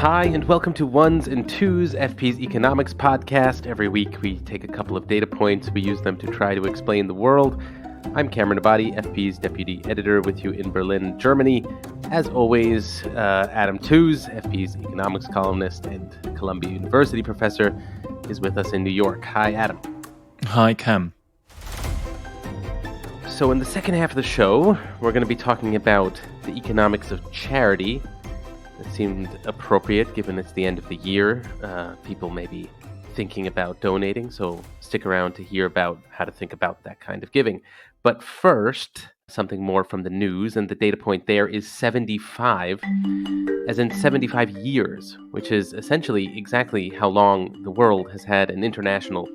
Hi, and welcome to Ones and Tooze, FP's economics podcast. Every week we take a couple of data points, we use them to try to explain the world. I'm Cameron Abadi, FP's deputy editor, with you in Berlin, Germany. As always, Adam Tooze, FP's economics columnist and Columbia University professor, is with us in New York. Hi, Adam. Hi, Cam. So in the second half of the show, we're going to be talking about the economics of charity. It seemed appropriate given it's the end of the year. People may be thinking about donating, so stick around to hear about how to think about that kind of giving. But first, something more from the news, and the data point there is 75, as in 75 years, which is essentially exactly how long the world has had an international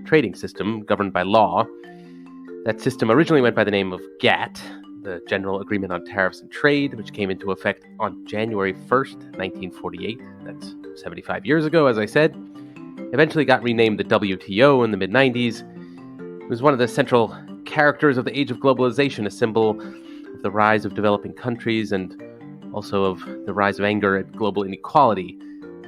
trading system governed by law. That system originally went by the name of GATT, the General Agreement on Tariffs and Trade, which came into effect on January 1st, 1948. That's 75 years ago, as I said. Eventually got renamed the WTO in the mid-90s. It was one of the central characters of the age of globalization, a symbol of the rise of developing countries and also of the rise of anger at global inequality.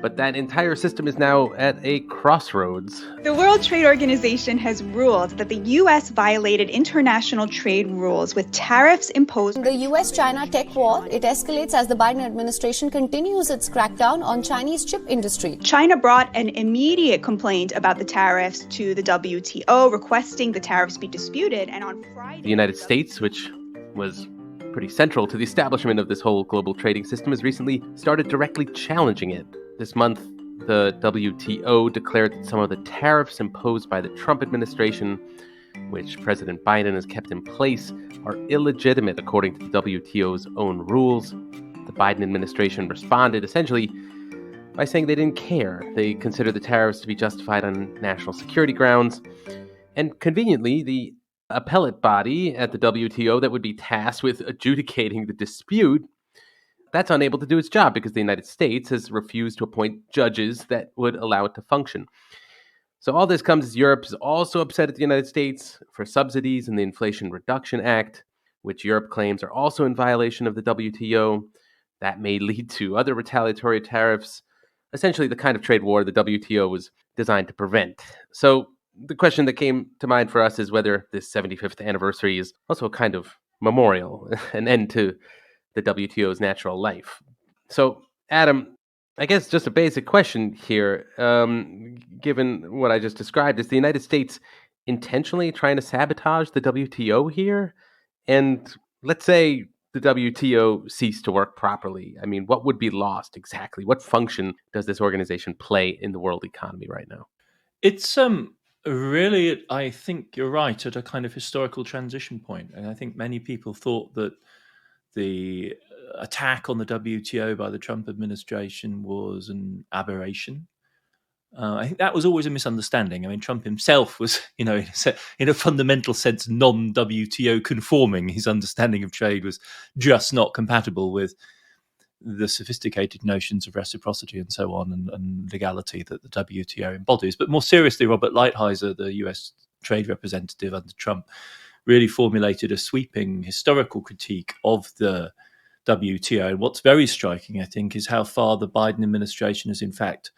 But that entire system is now at a crossroads. The World Trade Organization has ruled that the U.S. violated international trade rules with tariffs imposed. The U.S.-China tech war, it escalates as the Biden administration continues its crackdown on Chinese chip industry. China brought an immediate complaint about the tariffs to the WTO, requesting the tariffs be disputed. And on Friday, the United States, which was pretty central to the establishment of this whole global trading system, has recently started directly challenging it. This month, the WTO declared that some of the tariffs imposed by the Trump administration, which President Biden has kept in place, are illegitimate according to the WTO's own rules. The Biden administration responded essentially by saying they didn't care. They considered the tariffs to be justified on national security grounds. And conveniently, the appellate body at the WTO that would be tasked with adjudicating the dispute, that's unable to do its job because the United States has refused to appoint judges that would allow it to function. So all this comes as Europe is also upset at the United States for subsidies in the Inflation Reduction Act, which Europe claims are also in violation of the WTO. That may lead to other retaliatory tariffs, essentially the kind of trade war the WTO was designed to prevent. So the question that came to mind for us is whether this 75th anniversary is also a kind of memorial, an end to the WTO's natural life. So, Adam, I guess just a basic question here, given what I just described, is the United States intentionally trying to sabotage the WTO here? And let's say the WTO ceased to work properly. I mean, what would be lost exactly? What function does this organization play in the world economy right now? It's really, I think you're right, at a kind of historical transition point. And I think many people thought that the attack on the WTO by the Trump administration was an aberration. I think that was always a misunderstanding. I mean, Trump himself was, in a fundamental sense, non-WTO conforming. His understanding of trade was just not compatible with the sophisticated notions of reciprocity and so on and legality that the WTO embodies. But more seriously, Robert Lighthizer, the US trade representative under Trump, really formulated a sweeping historical critique of the WTO. And what's very striking, I think, is how far the Biden administration has in fact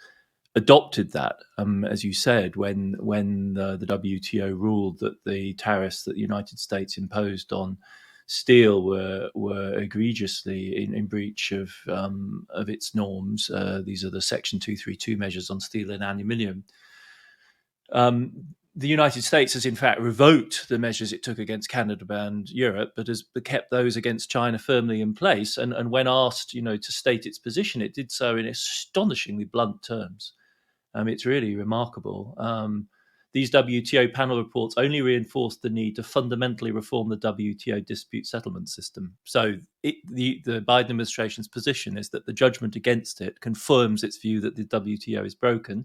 adopted that. As you said, when the WTO ruled that the tariffs that the United States imposed on steel were egregiously in breach of its norms. These are the Section 232 measures on steel and aluminium. The United States has in fact revoked the measures it took against Canada and Europe, but has kept those against China firmly in place. And when asked, to state its position, it did so in astonishingly blunt terms. It's really remarkable. These WTO panel reports only reinforced the need to fundamentally reform the WTO dispute settlement system. So the Biden administration's position is that the judgment against it confirms its view that the WTO is broken.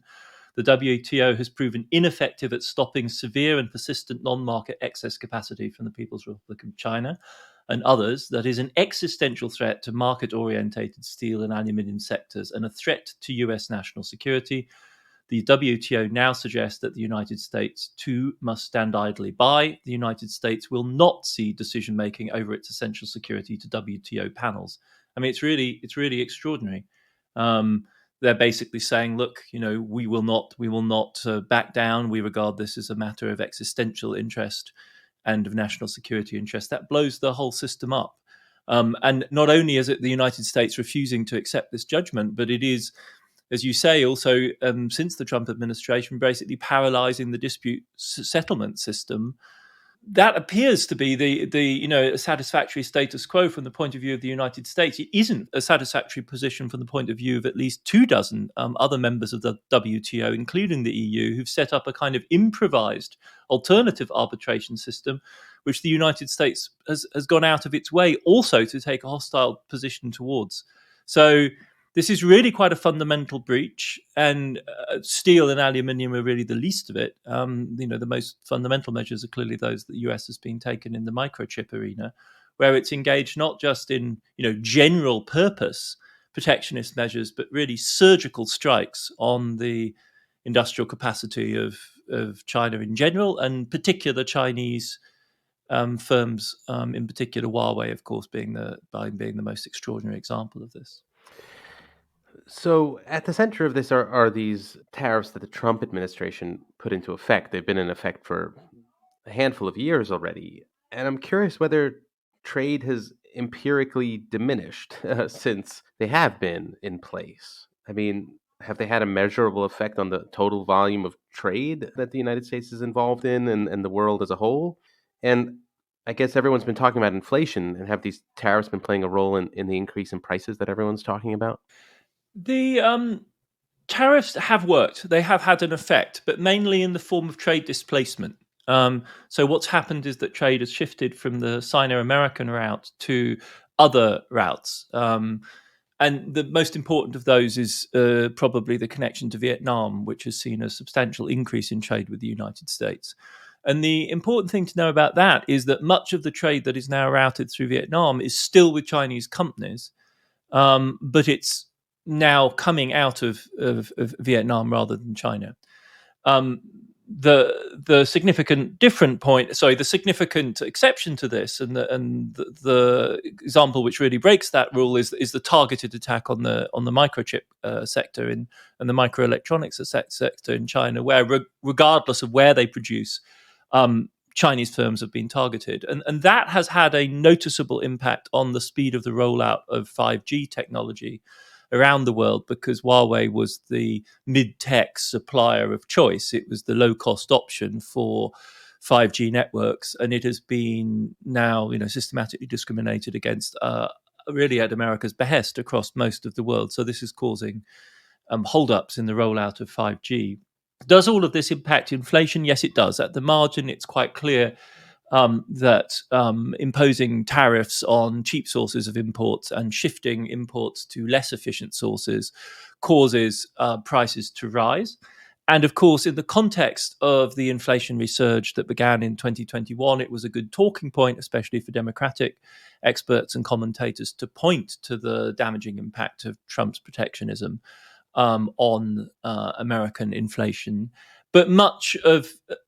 The WTO has proven ineffective at stopping severe and persistent non-market excess capacity from the People's Republic of China and others. That is an existential threat to market-orientated steel and aluminium sectors and a threat to US national security. The WTO now suggests that the United States, too, must stand idly by. The United States will not cede decision-making over its essential security to WTO panels. I mean, it's really extraordinary. they're basically saying, look, we will not back down. We regard this as a matter of existential interest and of national security interest. That blows the whole system up. And not only is it the United States refusing to accept this judgment, but it is, as you say, also since the Trump administration, basically paralyzing the dispute settlement system. That appears to be the satisfactory status quo from the point of view of the United States. It isn't a satisfactory position from the point of view of at least 24 other members of the WTO, including the EU, who've set up a kind of improvised alternative arbitration system, which the United States has gone out of its way also to take a hostile position towards. So this is really quite a fundamental breach, and steel and aluminium are really the least of it. The most fundamental measures are clearly those that the US has been taken in the microchip arena, where it's engaged not just in general purpose protectionist measures, but really surgical strikes on the industrial capacity of China in general, and particular Chinese firms, in particular Huawei, of course, being the most extraordinary example of this. So, at the center of this are these tariffs that the Trump administration put into effect. They've been in effect for a handful of years already. And I'm curious whether trade has empirically diminished since they have been in place. I mean, have they had a measurable effect on the total volume of trade that the United States is involved in and the world as a whole? And I guess everyone's been talking about inflation, and have these tariffs been playing a role in the increase in prices that everyone's talking about? The tariffs have worked. They have had an effect, but mainly in the form of trade displacement. So what's happened is that trade has shifted from the Sino-American route to other routes. And the most important of those is probably the connection to Vietnam, which has seen a substantial increase in trade with the United States. And the important thing to know about that is that much of the trade that is now routed through Vietnam is still with Chinese companies, but it's now coming out of Vietnam rather than China. The significant the significant exception to this, and the example which really breaks that rule is the targeted attack on the microchip sector and the microelectronics sector in China, where regardless of where they produce, Chinese firms have been targeted, and that has had a noticeable impact on the speed of the rollout of 5G technology around the world, because Huawei was the mid-tech supplier of choice. It was the low-cost option for 5G networks, and it has been now, systematically discriminated against, really at America's behest across most of the world. So this is causing hold-ups in the rollout of 5G. Does all of this impact inflation? Yes, it does. At the margin, it's quite clear that imposing tariffs on cheap sources of imports and shifting imports to less efficient sources causes prices to rise. And of course, in the context of the inflationary surge that began in 2021, it was a good talking point, especially for Democratic experts and commentators, to point to the damaging impact of Trump's protectionism on American inflation. But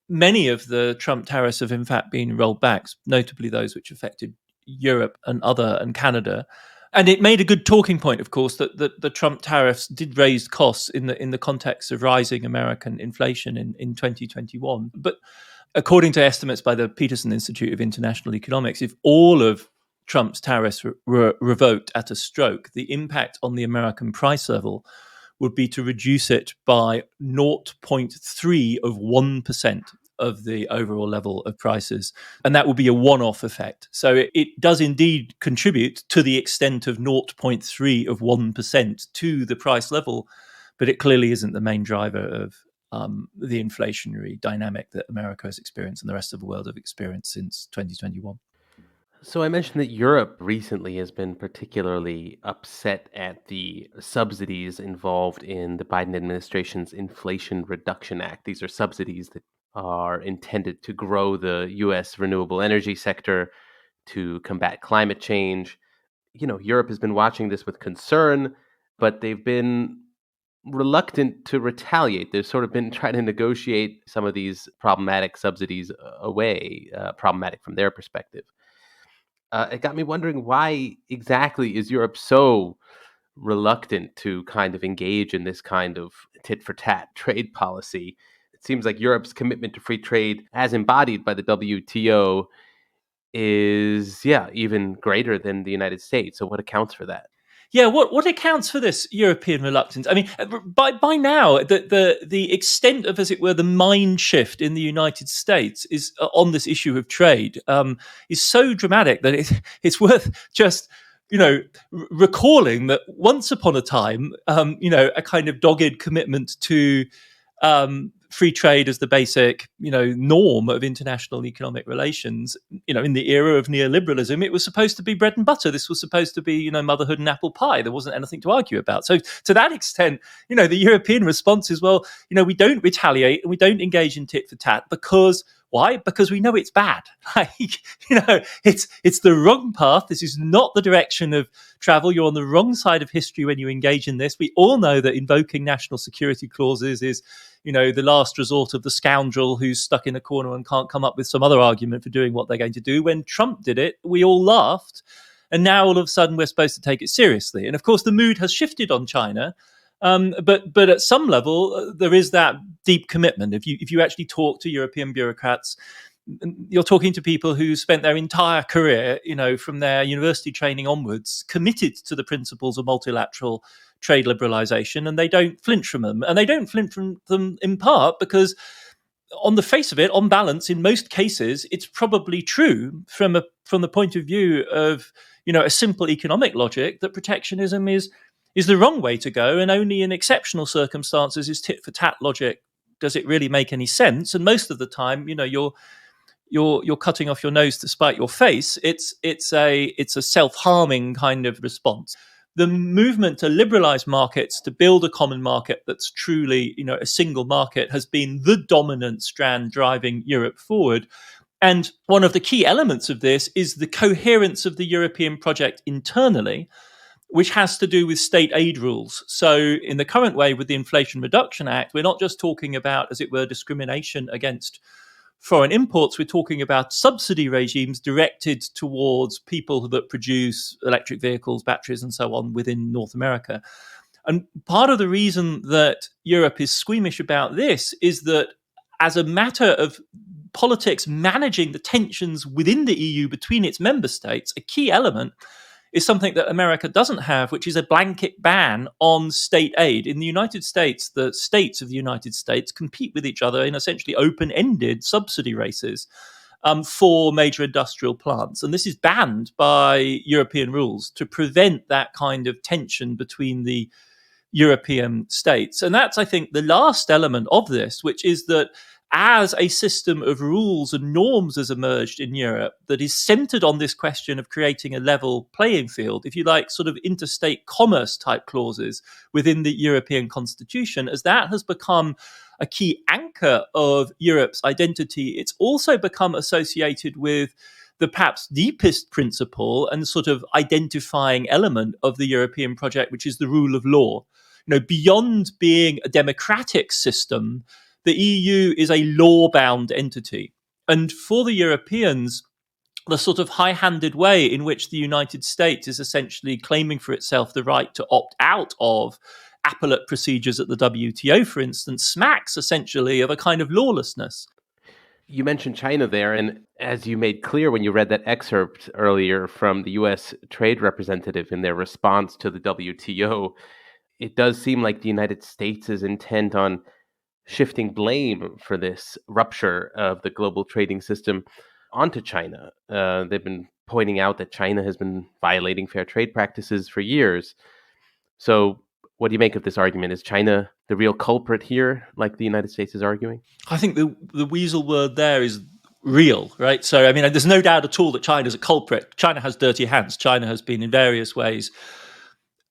many of the Trump tariffs have in fact been rolled back, notably those which affected Europe and Canada. And it made a good talking point, of course, that the Trump tariffs did raise costs in the context of rising American inflation in 2021. But according to estimates by the Peterson Institute of International Economics, if all of Trump's tariffs were revoked at a stroke, the impact on the American price level would be to reduce it by 0.3 of 1% of the overall level of prices. And that will be a one-off effect. So it does indeed contribute to the extent of 0.3 of 1% to the price level, but it clearly isn't the main driver of the inflationary dynamic that America has experienced and the rest of the world have experienced since 2021. So I mentioned that Europe recently has been particularly upset at the subsidies involved in the Biden administration's Inflation Reduction Act. These are subsidies that are intended to grow the U.S. renewable energy sector, to combat climate change. Europe has been watching this with concern, but they've been reluctant to retaliate. They've sort of been trying to negotiate some of these problematic subsidies away, problematic from their perspective. It got me wondering, why exactly is Europe so reluctant to kind of engage in this kind of tit-for-tat trade policy. It seems like Europe's commitment to free trade, as embodied by the WTO, is, even greater than the United States. So what accounts for that? Yeah, what accounts for this European reluctance? I mean, by now, the extent of, as it were, the mind shift in the United States is on this issue of trade is so dramatic that it's worth just recalling that once upon a time, a kind of dogged commitment to free trade as the basic, norm of international economic relations, in the era of neoliberalism, it was supposed to be bread and butter. This was supposed to be, motherhood and apple pie. There wasn't anything to argue about. So to that extent, the European response is, well, we don't retaliate and we don't engage in tit for tat because why? Because we know it's bad. It's the wrong path. This is not the direction of travel. You're on the wrong side of history when you engage in this. We all know that invoking national security clauses is, the last resort of the scoundrel who's stuck in a corner and can't come up with some other argument for doing what they're going to do. When Trump did it, we all laughed. And now all of a sudden we're supposed to take it seriously. And of course, the mood has shifted on China. But at some level, there is that deep commitment. If you actually talk to European bureaucrats, you're talking to people who spent their entire career, from their university training onwards, committed to the principles of multilateral trade liberalization, and they don't flinch from them. And they don't flinch from them in part because, on the face of it, on balance, in most cases, it's probably true from the point of view of, a simple economic logic that protectionism is the wrong way to go, and only in exceptional circumstances is tit for tat logic does it really make any sense. And most of the time, you're cutting off your nose to spite your face. It's a self-harming kind of response. The movement to liberalize markets, to build a common market that's truly, a single market, has been the dominant strand driving Europe forward. And one of the key elements of this is the coherence of the European project internally, which has to do with state aid rules. So in the current way with the Inflation Reduction Act, we're not just talking about, as it were, discrimination against foreign imports. We're talking about subsidy regimes directed towards people that produce electric vehicles, batteries, and so on within North America. And part of the reason that Europe is squeamish about this is that, as a matter of politics managing the tensions within the EU between its member states, a key element is something that America doesn't have, which is a blanket ban on state aid. In the United States, the states of the United States compete with each other in essentially open-ended subsidy races for major industrial plants. And this is banned by European rules to prevent that kind of tension between the European states. And that's, I think, the last element of this, which is that as a system of rules and norms has emerged in Europe that is centered on this question of creating a level playing field, if you like, sort of interstate commerce type clauses within the European Constitution, as that has become a key anchor of Europe's identity, it's also become associated with the perhaps deepest principle and sort of identifying element of the European project, which is the rule of law. Beyond being a democratic system, the EU is a law-bound entity. And for the Europeans, the sort of high-handed way in which the United States is essentially claiming for itself the right to opt out of appellate procedures at the WTO, for instance, smacks essentially of a kind of lawlessness. You mentioned China there, and as you made clear when you read that excerpt earlier from the U.S. trade representative in their response to the WTO, it does seem like the United States is intent on shifting blame for this rupture of the global trading system onto China. They've been pointing out that China has been violating fair trade practices for years. So what do you make of this argument? Is China the real culprit here, like the United States is arguing? I think the weasel word there is real, right? So, I mean, there's no doubt at all that China's a culprit. China has dirty hands. China has been in various ways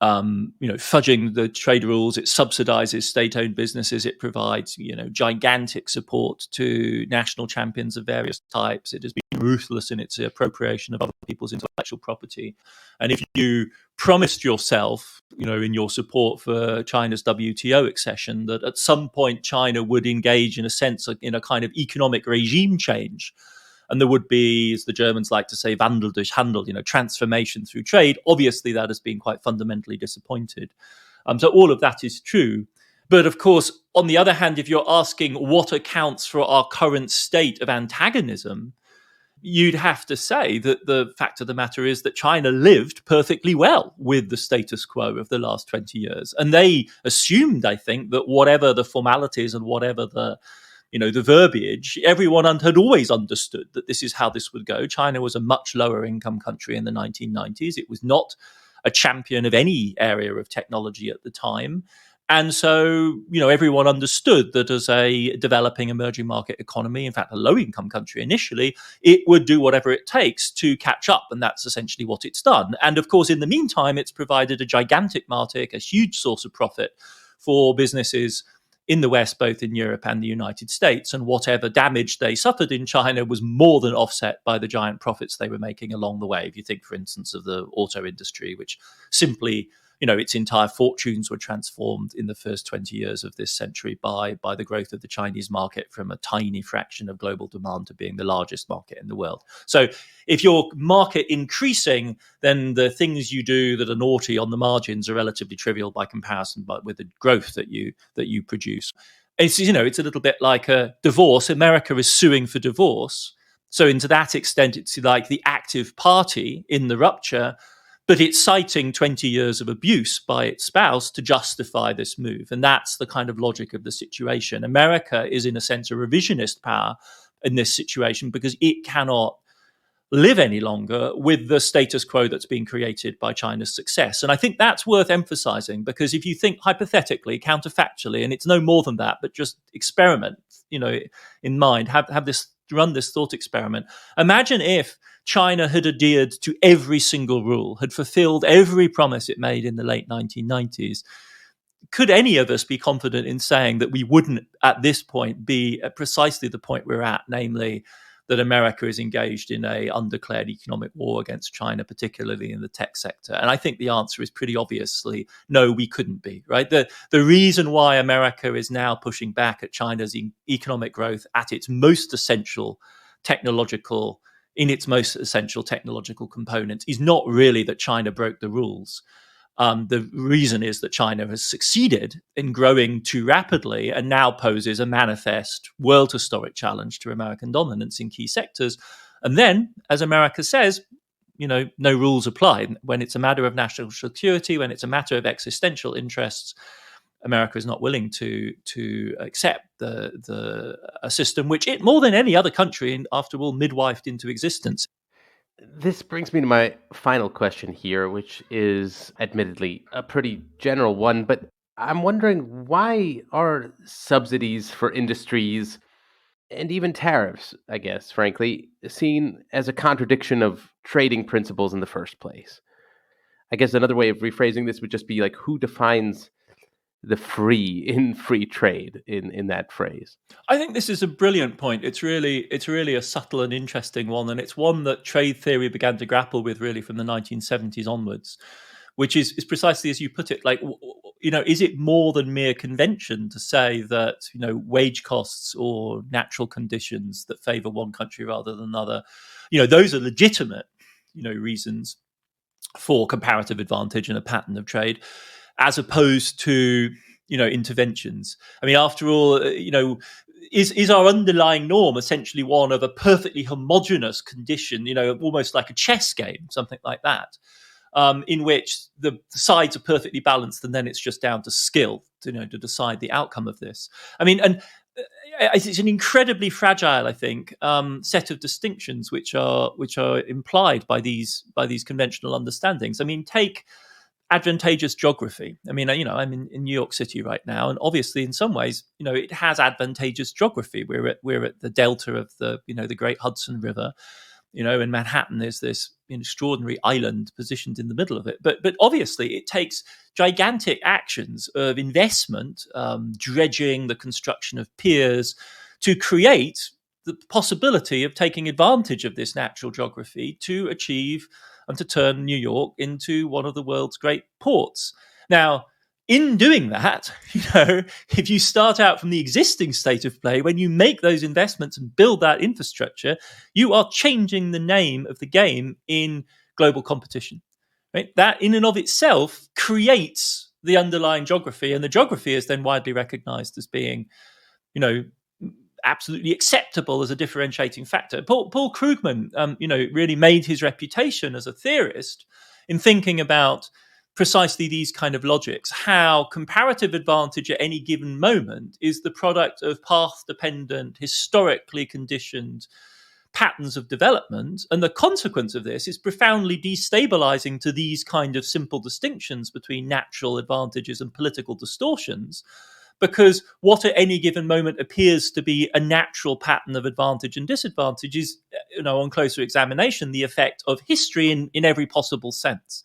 fudging the trade rules. It subsidizes state-owned businesses. It provides, gigantic support to national champions of various types. It has been ruthless in its appropriation of other people's intellectual property. And if you promised yourself, in your support for China's WTO accession, that at some point China would engage in a sense in a kind of economic regime change, And there would be, as the Germans like to say, Wandel durch Handel, transformation through trade. Obviously, that has been quite fundamentally disappointed. So all of that is true. But of course, on the other hand, if you're asking what accounts for our current state of antagonism, you'd have to say that the fact of the matter is that China lived perfectly well with the status quo of the last 20 years. And they assumed, I think, that whatever the formalities and whatever the verbiage, everyone had always understood that this is how this would go. China was a much lower income country in the 1990s. It was not a champion of any area of technology at the time. And so, everyone understood that as a developing emerging market economy, in fact, a low-income country initially, it would do whatever it takes to catch up. And that's essentially what it's done. And of course, in the meantime, it's provided a gigantic market, a huge source of profit for businesses in the West, both in Europe and the United States. And whatever damage they suffered in China was more than offset by the giant profits they were making along the way. If you think, for instance, of the auto industry, which simply its entire fortunes were transformed in the first 20 years of this century by the growth of the Chinese market from a tiny fraction of global demand to being the largest market in the world. So if your market increasing, then the things you do that are naughty on the margins are relatively trivial by comparison, but with the growth that you produce. It's a little bit like a divorce. America is suing for divorce. So to that extent, it's like the active party in the rupture, but it's citing 20 years of abuse by its spouse to justify this move. And that's the kind of logic of the situation. America is, in a sense, a revisionist power in this situation because it cannot live any longer with the status quo that's been created by China's success. And I think that's worth emphasizing, because if you think hypothetically, counterfactually, and it's no more than that, but just experiment, in mind, run this thought experiment. Imagine if China had adhered to every single rule, had fulfilled every promise it made in the late 1990s. Could any of us be confident in saying that we wouldn't, at this point, be at precisely the point we're at, namely that America is engaged in an undeclared economic war against China, particularly in the tech sector? And I think the answer is pretty obviously no, we couldn't be, right? The reason why America is now pushing back at China's economic growth at its most essential technological components is not really that China broke the rules. The reason is that China has succeeded in growing too rapidly and now poses a manifest world historic challenge to American dominance in key sectors. And then, as America says, no rules apply. When it's a matter of national security, when it's a matter of existential interests, America is not willing to accept a system which it, more than any other country, after all, midwifed into existence. This brings me to my final question here, which is admittedly a pretty general one, but I'm wondering, why are subsidies for industries and even tariffs, I guess, frankly, seen as a contradiction of trading principles in the first place? I guess another way of rephrasing this would just be like, who defines the free in free trade in that phrase? I think this is a brilliant point. It's really a subtle and interesting one, and it's one that trade theory began to grapple with really from the 1970s onwards, which is precisely as you put it. Like, is it more than mere convention to say that wage costs or natural conditions that favor one country rather than another, those are legitimate reasons for comparative advantage and a pattern of trade, as opposed to interventions? I mean, after all, is our underlying norm essentially one of a perfectly homogenous condition, almost like a chess game, something like that, in which the sides are perfectly balanced, and then it's just down to skill to decide the outcome of this? I mean, and it's an incredibly fragile, I think, set of distinctions which are implied by these conventional understandings. I mean, take advantageous geography. I mean, I'm in New York City right now, and obviously, in some ways, it has advantageous geography. We're at the delta of the the Great Hudson River. In Manhattan, there's this extraordinary island positioned in the middle of it. But obviously, it takes gigantic actions of investment, dredging, the construction of piers, to create the possibility of taking advantage of this natural geography to achieve and to turn New York into one of the world's great ports. Now, in doing that, if you start out from the existing state of play, when you make those investments and build that infrastructure, you are changing the name of the game in global competition. Right? That in and of itself creates the underlying geography, and the geography is then widely recognized as being, absolutely acceptable as a differentiating factor. Paul Krugman, really made his reputation as a theorist in thinking about precisely these kind of logics, how comparative advantage at any given moment is the product of path-dependent, historically conditioned patterns of development, and the consequence of this is profoundly destabilizing to these kind of simple distinctions between natural advantages and political distortions, because what at any given moment appears to be a natural pattern of advantage and disadvantage is, on closer examination, the effect of history in every possible sense.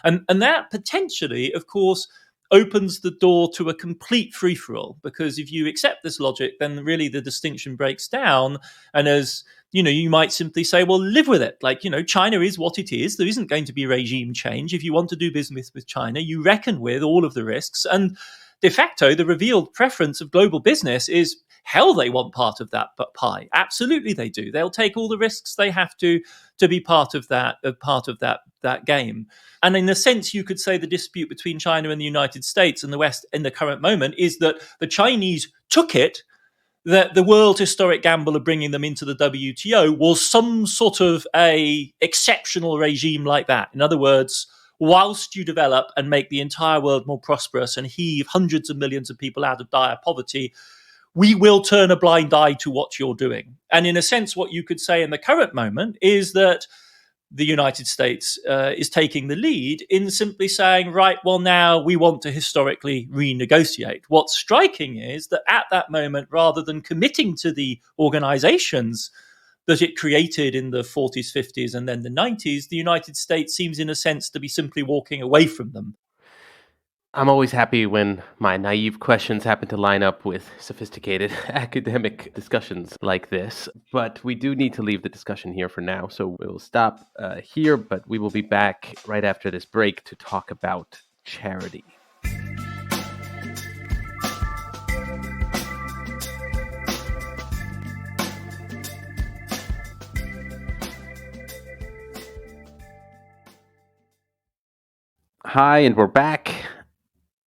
And that potentially, of course, opens the door to a complete free-for-all, because if you accept this logic, then really the distinction breaks down. And as you might simply say, well, live with it. China is what it is. There isn't going to be regime change. If you want to do business with China, you reckon with all of the risks. And de facto, the revealed preference of global business is, hell, they want part of that pie. Absolutely, they do. They'll take all the risks they have to be part of that game. And in a sense, you could say the dispute between China and the United States and the West in the current moment is that the Chinese took it that the world historic gamble of bringing them into the WTO was some sort of a exceptional regime like that. In other words, whilst you develop and make the entire world more prosperous and heave hundreds of millions of people out of dire poverty, we will turn a blind eye to what you're doing. And in a sense, what you could say in the current moment is that the United States is taking the lead in simply saying, right, well, now we want to historically renegotiate. What's striking is that at that moment, rather than committing to the organizations that it created in the 40s, 50s, and then the 90s, the United States seems in a sense to be simply walking away from them. I'm always happy when my naive questions happen to line up with sophisticated academic discussions like this, but we do need to leave the discussion here for now, so we'll stop here, but we will be back right after this break to talk about charity. Hi, and we're back.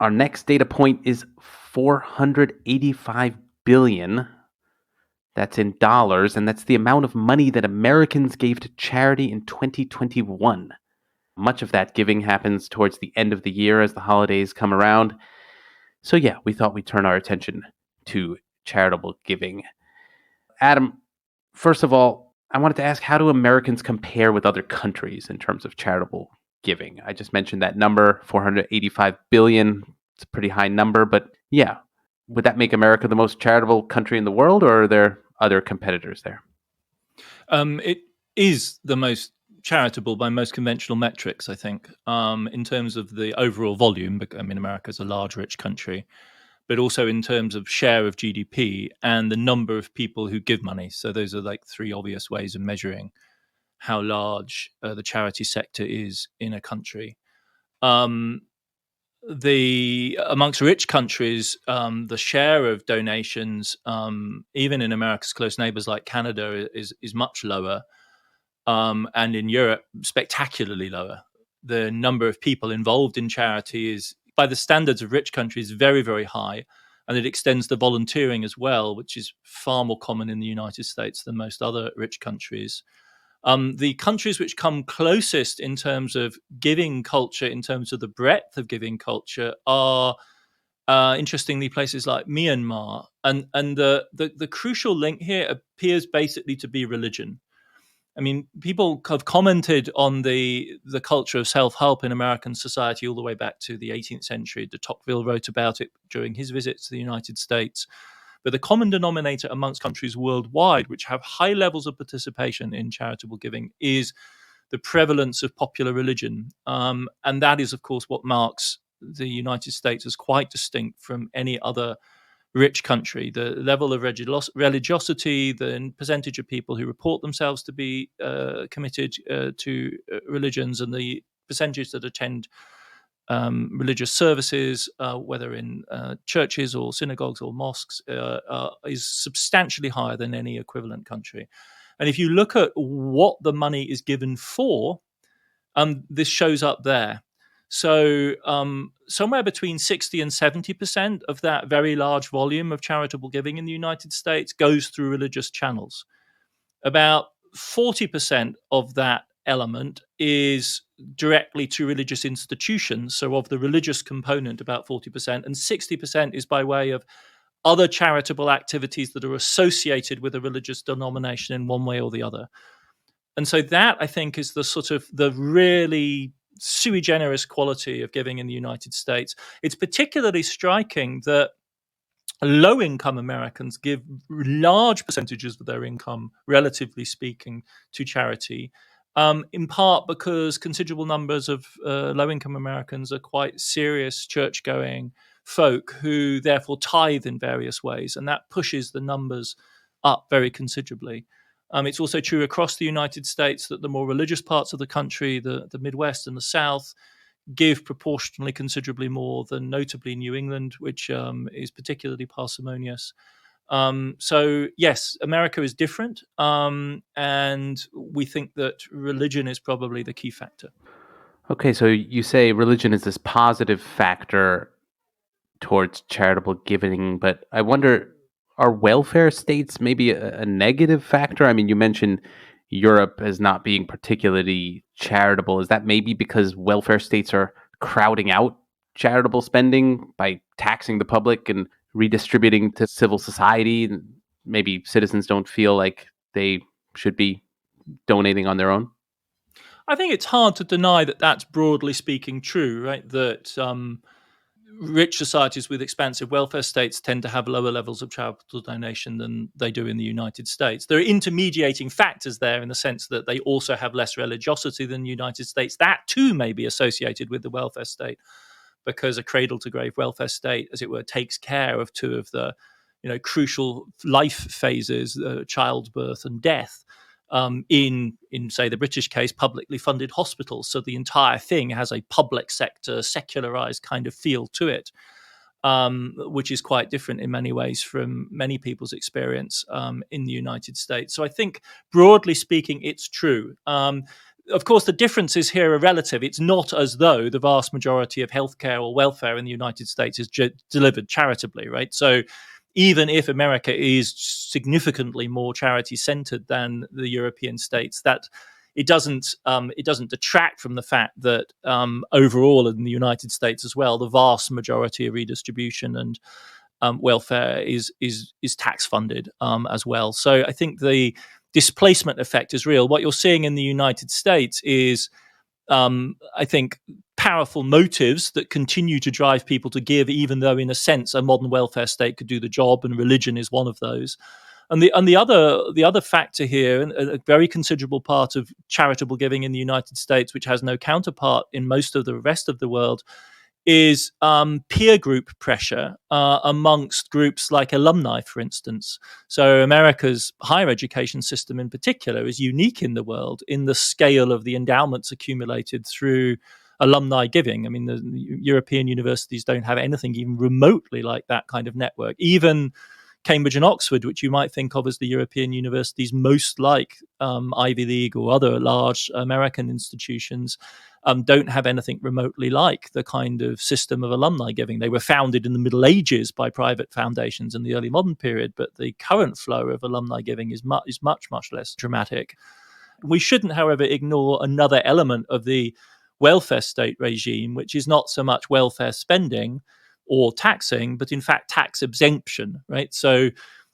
Our next data point is 485 billion. That's in dollars, and that's the amount of money that Americans gave to charity in 2021. Much of that giving happens towards the end of the year as the holidays come around. So yeah, we thought we'd turn our attention to charitable giving. Adam, first of all, I wanted to ask, how do Americans compare with other countries in terms of charitable giving? I just mentioned that number, 485 billion. It's a pretty high number, but yeah, would that make America the most charitable country in the world, or are there other competitors there? It is the most charitable by most conventional metrics, I think, in terms of the overall volume. I mean, America's a large, rich country, but also in terms of share of GDP and the number of people who give money. So those are like three obvious ways of measuring how large the charity sector is in a country. Amongst rich countries, the share of donations, even in America's close neighbors like Canada, is much lower, and in Europe, spectacularly lower. The number of people involved in charity is, by the standards of rich countries, very, very high, and it extends to volunteering as well, which is far more common in the United States than most other rich countries. The countries which come closest in terms of giving culture, in terms of the breadth of giving culture, are interestingly places like Myanmar. And the crucial link here appears basically to be religion. I mean, people have commented on the culture of self-help in American society all the way back to the 18th century. De Tocqueville wrote about it during his visit to the United States. But the common denominator amongst countries worldwide which have high levels of participation in charitable giving is the prevalence of popular religion. And that is, of course, what marks the United States as quite distinct from any other rich country. The level of religiosity, the percentage of people who report themselves to be committed to religions, and the percentage that attend religious services, whether in churches or synagogues or mosques, is substantially higher than any equivalent country. And if you look at what the money is given for, this shows up there. So somewhere between 60 and 70% of that very large volume of charitable giving in the United States goes through religious channels. About 40% of that element is directly to religious institutions. So of the religious component, about 40%, and 60% is by way of other charitable activities that are associated with a religious denomination in one way or the other. And so that, I think, is the sort of the really sui generis quality of giving in the United States. It's particularly striking that low-income Americans give large percentages of their income, relatively speaking, to charity, in part because considerable numbers of low-income Americans are quite serious church-going folk who therefore tithe in various ways, and that pushes the numbers up very considerably. It's also true across the United States that the more religious parts of the country, the Midwest and the South, give proportionally considerably more than notably New England, which is particularly parsimonious. So yes, America is different, and we think that religion is probably the key factor. Okay, so you say religion is this positive factor towards charitable giving, but I wonder, are welfare states maybe a negative factor? I mean, you mentioned Europe as not being particularly charitable. Is that maybe because welfare states are crowding out charitable spending by taxing the public and redistributing to civil society? And maybe citizens don't feel like they should be donating on their own? I think it's hard to deny that that's broadly speaking true, right? That rich societies with expansive welfare states tend to have lower levels of charitable donation than they do in the United States. There are intermediating factors there in the sense that they also have less religiosity than the United States. That too may be associated with the welfare state, because a cradle-to-grave welfare state, as it were, takes care of two of the crucial life phases, childbirth and death. In say the British case, publicly funded hospitals. So the entire thing has a public sector, secularized kind of feel to it, which is quite different in many ways from many people's experience in the United States. So I think, broadly speaking, it's true. Of course, the differences here are relative. It's not as though the vast majority of healthcare or welfare in the United States is delivered charitably, right? So even if America is significantly more charity-centered than the European states, that it doesn't detract from the fact that overall in the United States as well, the vast majority of redistribution and welfare is tax funded as well. So I think the displacement effect is real. What you're seeing in the United States is, I think, powerful motives that continue to drive people to give, even though, in a sense, a modern welfare state could do the job, and religion is one of those. And the other factor here, and a very considerable part of charitable giving in the United States, which has no counterpart in most of the rest of the world, is peer group pressure amongst groups like alumni, for instance. So America's higher education system in particular is unique in the world in the scale of the endowments accumulated through alumni giving. I mean, the European universities don't have anything even remotely like that kind of network. Even Cambridge and Oxford, which you might think of as the European universities most like Ivy League or other large American institutions, don't have anything remotely like the kind of system of alumni giving. They were founded in the Middle Ages by private foundations in the early modern period, but the current flow of alumni giving is much, much less dramatic. We shouldn't, however, ignore another element of the welfare state regime, which is not so much welfare spending or taxing, but in fact tax exemption, right? So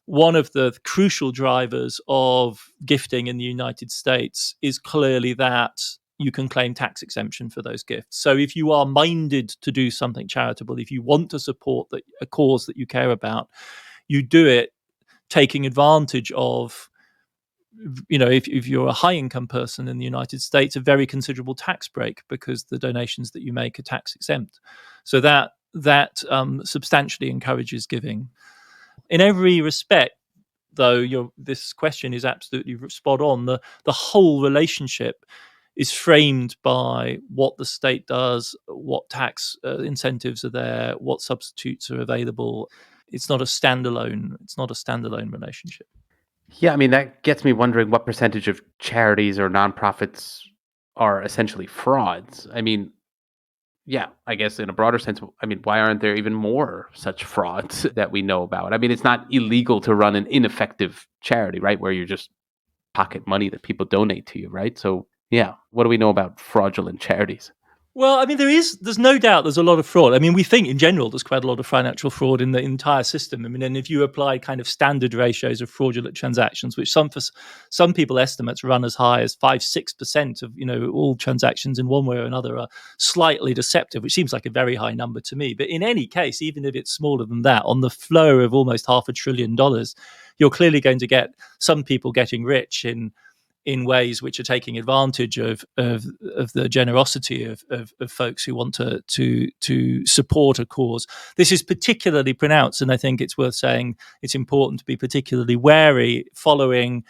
one of the crucial drivers of gifting in the United States is clearly that you can claim tax exemption for those gifts. So if you are minded to do something charitable, if you want to support a cause that you care about, you do it taking advantage of, if you're a high income person in the United States, a very considerable tax break, because the donations that you make are tax exempt. So that substantially encourages giving. In every respect, though, this question is absolutely spot on. The whole relationship is framed by what the state does, what tax incentives are there, what substitutes are available. It's not a standalone relationship. Yeah, I mean, that gets me wondering what percentage of charities or nonprofits are essentially frauds. I mean, yeah, I guess in a broader sense, I mean, why aren't there even more such frauds that we know about? I mean, it's not illegal to run an ineffective charity, right? Where you just pocket money that people donate to you, right? So, yeah, what do we know about fraudulent charities? Well, I mean, there's no doubt there's a lot of fraud. I mean, we think in general there's quite a lot of financial fraud in the entire system. I mean, and if you apply kind of standard ratios of fraudulent transactions, which some people estimates run as high as 5-6% of, all transactions in one way or another are slightly deceptive, which seems like a very high number to me. But in any case, even if it's smaller than that, on the flow of almost $500 billion, you're clearly going to get some people getting rich in ways which are taking advantage of the generosity of folks who want to support a cause. This is particularly pronounced, and I think it's worth saying it's important to be particularly wary following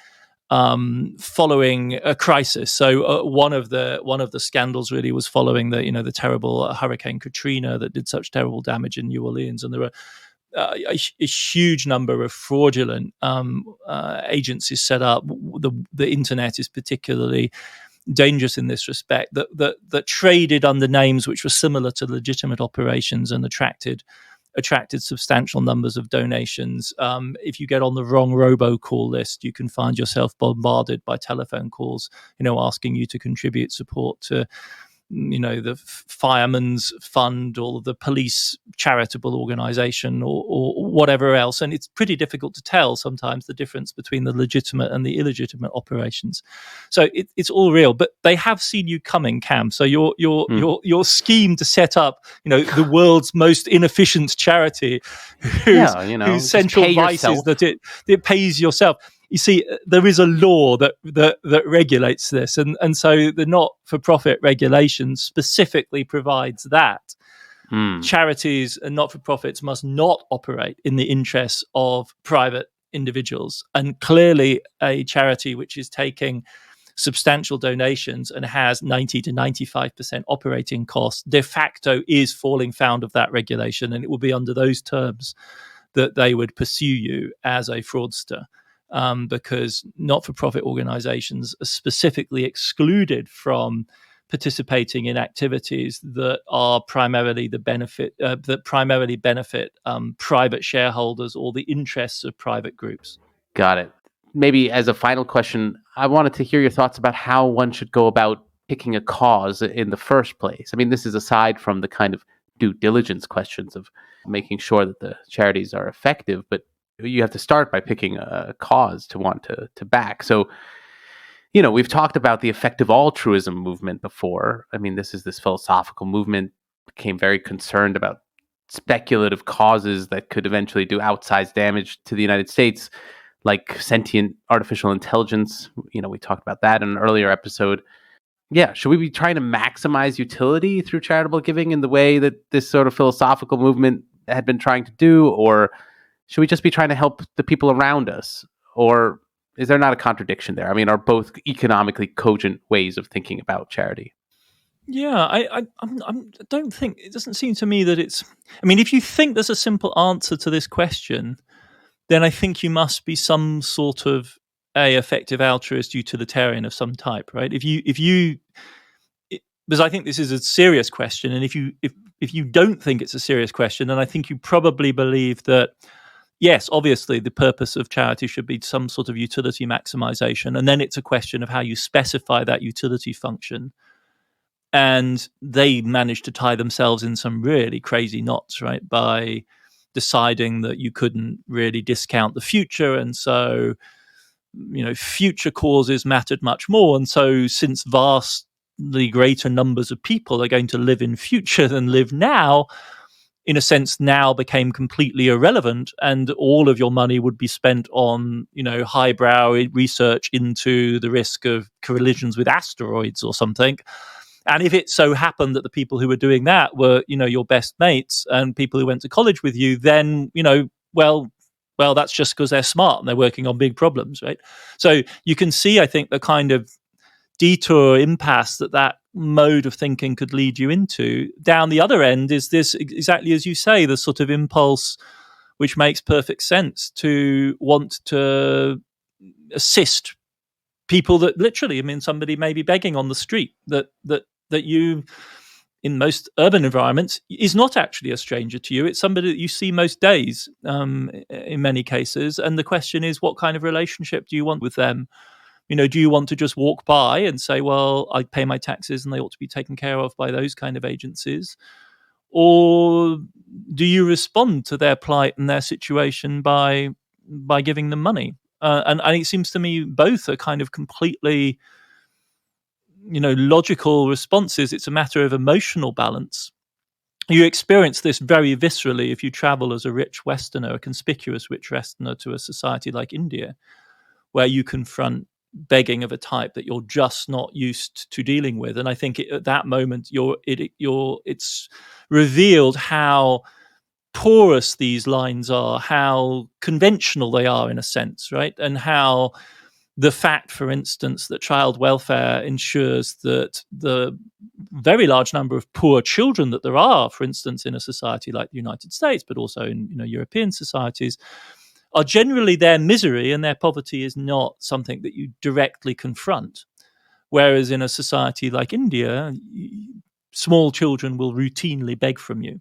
a crisis. So one of the scandals really was following the terrible Hurricane Katrina that did such terrible damage in New Orleans, and there were a huge number of fraudulent agencies set up. The internet is particularly dangerous in this respect, that traded under names which were similar to legitimate operations and attracted substantial numbers of donations. If you get on the wrong robocall list, you can find yourself bombarded by telephone calls, asking you to contribute support to the fireman's fund or the police charitable organization or whatever else. And it's pretty difficult to tell sometimes the difference between the legitimate and the illegitimate operations. So it's all real, but they have seen you coming, Cam. So your scheme to set up, the world's most inefficient charity whose central vice is that it pays yourself. You see, there is a law that regulates this, and so the not-for-profit regulation specifically provides that charities and not-for-profits must not operate in the interests of private individuals. And clearly, a charity which is taking substantial donations and has 90 to 95% operating costs de facto is falling foul of that regulation, and it will be under those terms that they would pursue you as a fraudster. Because not-for-profit organizations are specifically excluded from participating in activities that are primarily benefit private shareholders or the interests of private groups. Got it. Maybe as a final question, I wanted to hear your thoughts about how one should go about picking a cause in the first place. I mean, this is aside from the kind of due diligence questions of making sure that the charities are effective, but you have to start by picking a cause to want to back. So, we've talked about the effective altruism movement before. I mean, this philosophical movement became very concerned about speculative causes that could eventually do outsized damage to the United States, like sentient artificial intelligence. We talked about that in an earlier episode. Yeah, should we be trying to maximize utility through charitable giving in the way that this sort of philosophical movement had been trying to do, or should we just be trying to help the people around us? Or is there not a contradiction there? I mean, are both economically cogent ways of thinking about charity? Yeah, I don't think, it doesn't seem to me that it's, I mean, if you think there's a simple answer to this question, then I think you must be some sort of effective altruist utilitarian of some type, right? Because I think this is a serious question, and if you don't think it's a serious question, then I think you probably believe that, yes, obviously the purpose of charity should be some sort of utility maximization, and then it's a question of how you specify that utility function. And they managed to tie themselves in some really crazy knots, right, by deciding that you couldn't really discount the future, and so future causes mattered much more. And so since vastly greater numbers of people are going to live in future than live now, in a sense, now became completely irrelevant, and all of your money would be spent on, highbrow research into the risk of collisions with asteroids or something. And if it so happened that the people who were doing that were, your best mates and people who went to college with you, then, well, that's just because they're smart and they're working on big problems, right? So you can see, I think, the kind of detour impasse that mode of thinking could lead you into. Down the other end is this, exactly as you say, the sort of impulse which makes perfect sense to want to assist people that literally, I mean, somebody may be begging on the street that you, in most urban environments, is not actually a stranger to you. It's somebody that you see most days, in many cases. And the question is, what kind of relationship do you want with them? You know, do you want to just walk by and say, well, I pay my taxes and they ought to be taken care of by those kind of agencies? Or do you respond to their plight and their situation by giving them money? And it seems to me both are kind of completely, logical responses. It's a matter of emotional balance. You experience this very viscerally if you travel as a rich Westerner, a conspicuous rich Westerner, to a society like India, where you confront begging of a type that you're just not used to dealing with. And I think at that moment, it's revealed how porous these lines are, how conventional they are in a sense, right? And how the fact, for instance, that child welfare ensures that the very large number of poor children that there are, for instance, in a society like the United States, but also in European societies, are generally their misery and their poverty is not something that you directly confront. Whereas in a society like India, small children will routinely beg from you.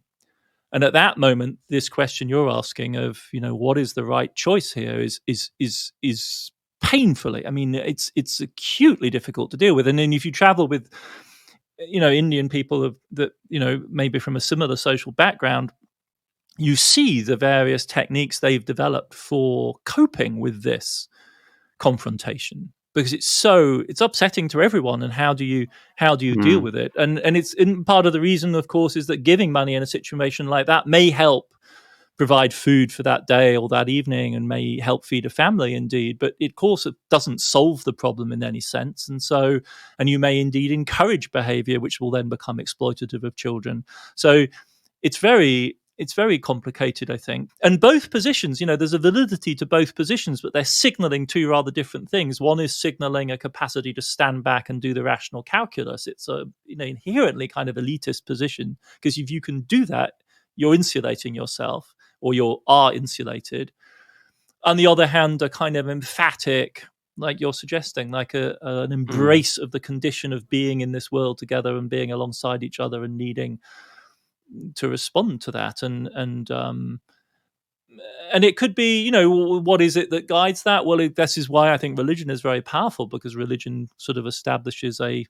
And at that moment, this question you're asking of, what is the right choice here is painfully, I mean, it's acutely difficult to deal with. And then if you travel with, Indian people that, maybe from a similar social background, you see the various techniques they've developed for coping with this confrontation, because it's upsetting to everyone. And how do you deal with it? And it's part of the reason, of course, is that giving money in a situation like that may help provide food for that day or that evening, and may help feed a family indeed. But of course, it doesn't solve the problem in any sense. And you may indeed encourage behavior which will then become exploitative of children. So it's very complicated, I think. And both positions, there's a validity to both positions, but they're signaling two rather different things. One is signaling a capacity to stand back and do the rational calculus. It's a inherently kind of elitist position, because if you can do that, you're insulating yourself, or you are insulated. On the other hand, a kind of emphatic, like you're suggesting, like an embrace of the condition of being in this world together and being alongside each other and needing to respond to that. And it could be, what is it that guides that? Well, this is why I think religion is very powerful, because religion sort of establishes a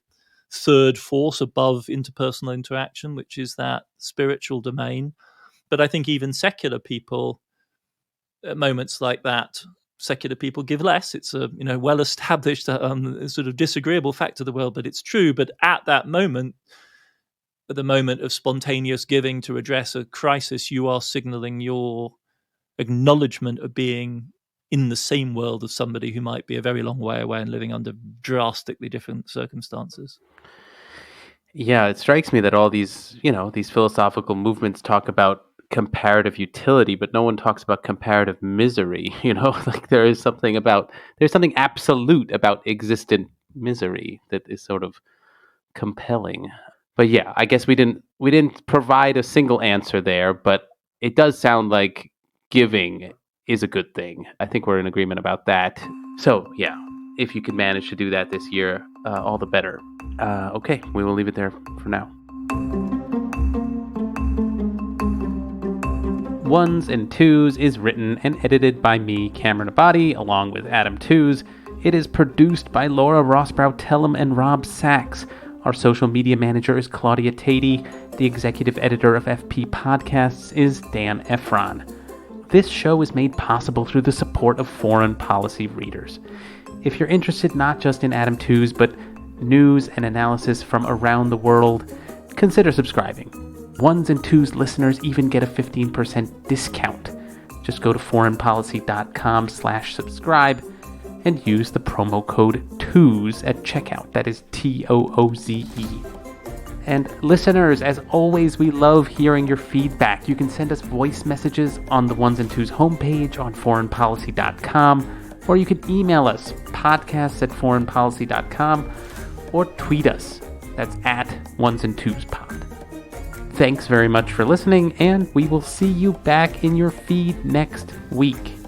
third force above interpersonal interaction, which is that spiritual domain. But I think even secular people, at moments like that, secular people give less. It's a well-established sort of disagreeable fact of the world, but it's true. But at that moment, at the moment of spontaneous giving to address a crisis, you are signaling your acknowledgement of being in the same world as somebody who might be a very long way away and living under drastically different circumstances. Yeah, it strikes me that all these, these philosophical movements talk about comparative utility, but no one talks about comparative misery. Like there's something absolute about existent misery that is sort of compelling. But yeah, I guess we didn't provide a single answer there, but it does sound like giving is a good thing. I think we're in agreement about that. So yeah, if you can manage to do that this year, all the better. Okay, we will leave it there for now. Ones and Tooze is written and edited by me, Cameron Abadi, along with Adam Tooze. It is produced by Laura Rossbrow-Tellum and Rob Sachs. Our social media manager is Claudia Tatey. The executive editor of FP Podcasts is Dan Efron. This show is made possible through the support of foreign policy readers. If you're interested not just in Adam Tooze, but news and analysis from around the world, consider subscribing. Ones and Tooze listeners even get a 15% discount. Just go to foreignpolicy.com/subscribe and use the promo code TOOZE at checkout. That is TOOZE. And listeners, as always, we love hearing your feedback. You can send us voice messages on the Ones and Tooze homepage on foreignpolicy.com, or you can email us, podcasts@foreignpolicy.com, or tweet us. That's at Ones and Twos Pod. Thanks very much for listening, and we will see you back in your feed next week.